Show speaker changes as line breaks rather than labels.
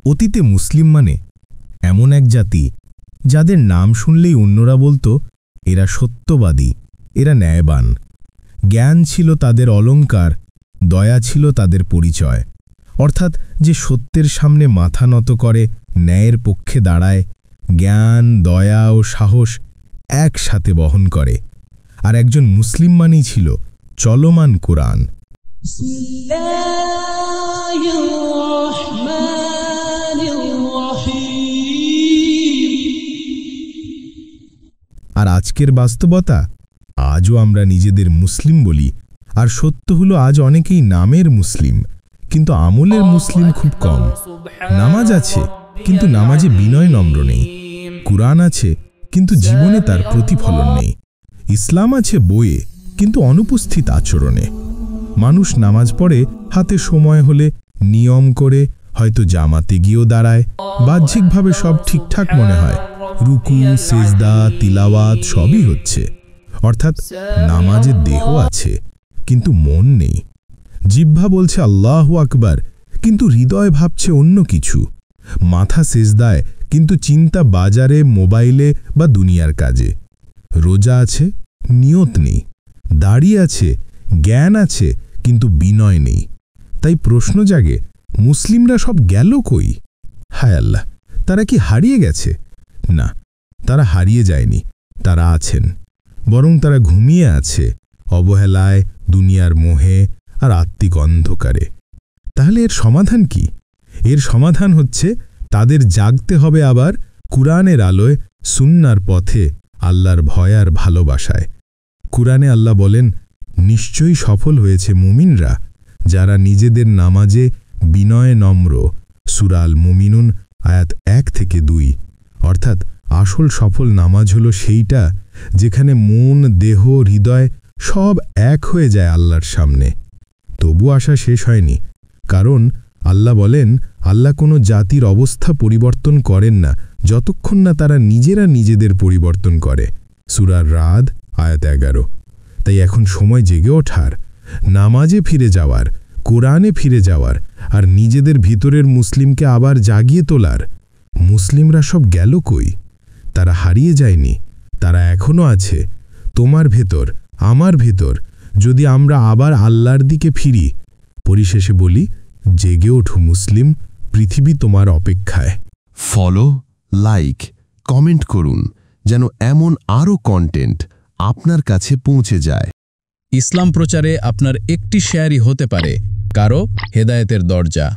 অতীতে মুসলিম মানে এমন এক জাতি যাদের নাম শুনলেই অন্যরা বলতো এরা সত্যবাদী, এরা ন্যায়বান। জ্ঞান ছিল তাদের অলংকার, দয়া ছিল তাদের পরিচয়। অর্থাৎ যে সত্যের সামনে মাথা নত করে, ন্যায়ের পক্ষে দাঁড়ায়, জ্ঞান, দয়া ও সাহস একসাথে বহন করে। আর একজন মুসলিম মানেই ছিল চলমান কোরআন। আর আজকের বাস্তবতা, আজও আমরা নিজেদের মুসলিম বলি, আর সত্য হলো আজ অনেকেই নামের মুসলিম, কিন্তু আমলের মুসলিম খুব কম। নামাজ আছে, কিন্তু নামাজে বিনয় নম্র নেই। কুরআন আছে, কিন্তু জীবনে তার প্রতিফলন নেই। ইসলাম আছে বইয়ে, কিন্তু অনুপস্থিত আচরণে। মানুষ নামাজ পড়ে হাতে সময় হলে, নিয়ম করে, হয়তো জামাতে গিয়েও দাঁড়ায়, বাহ্যিকভাবে সব ঠিকঠাক মনে হয়, রুকু, সেজদা, তিলাওয়াত সবই হচ্ছে। অর্থাৎ নামাজের দেহ আছে, কিন্তু মন নেই। জিহ্বা বলছে আল্লাহু আকবার, কিন্তু হৃদয় ভাবছে অন্য কিছু। মাথা সেজদায়, কিন্তু চিন্তা বাজারে, মোবাইলে বা দুনিয়ার কাজে। রোজা আছে, নিয়ত নেই। দাড়ি আছে, জ্ঞান আছে, কিন্তু বিনয় নেই। তাই প্রশ্ন জাগে, মুসলিমরা সব গেল কই? হায় আল্লাহ, তারা কি হারিয়ে গেছে? না, তারা হারিয়ে যায়নি, তারা আছেন। বরং তারা ঘুমিয়ে আছে, অবহেলায়, দুনিয়ার মোহে আর আত্মিক অন্ধকারে। তাহলে এর সমাধান কি? এর সমাধান হচ্ছে তাদের জাগতে হবে আবার কুরআনের আলোয়, সুন্নার পথে, আল্লাহর ভয় আর ভালোবাসায়। কুরআনে আল্লাহ বলেন, নিশ্চয়ই সফল হয়েছে মুমিনরা যারা নিজেদের নামাজে বিনয়ে নম্র। সূরা আল মুমিনুন আয়াত 1 থেকে 2। অর্থাৎ আসল সফল নামাজ হলো সেইটা যেখানে মন, দেহ, হৃদয় সব এক হয়ে যায় আল্লাহর সামনে। তবু আশা শেষ হয়নি, কারণ আল্লাহ বলেন, আল্লাহ কোনো জাতির অবস্থা পরিবর্তন করেন না যতক্ষণ না তারা নিজেরা নিজেদের পরিবর্তন করে। সূরা রাদ আয়াত 11। তাই এখন সময় জেগে ওঠার, নামাজে ফিরে যাওয়ার, কোরআনে ফিরে যাওয়ার, আর নিজেদের ভিতরের মুসলিমকে আবার জাগিয়ে তোলার। মুসলিমরা সব গেল কই? তারা হারিয়ে যায়নি, তারা এখনও আছে, তোমার ভেতর, আমার ভেতর। যদি আমরা আবার আল্লাহর দিকে ফিরি, পরিশেষে বলি, জেগে ওঠো মুসলিম, পৃথিবী তোমার অপেক্ষায়।
ফলো, লাইক, কমেন্ট করুন, যেন এমন আরও কন্টেন্ট আপনার কাছে পৌঁছে যায়।
ইসলাম প্রচারে আপনার একটি শেয়ারই হতে পারে কারো হেদায়েতের দরজা।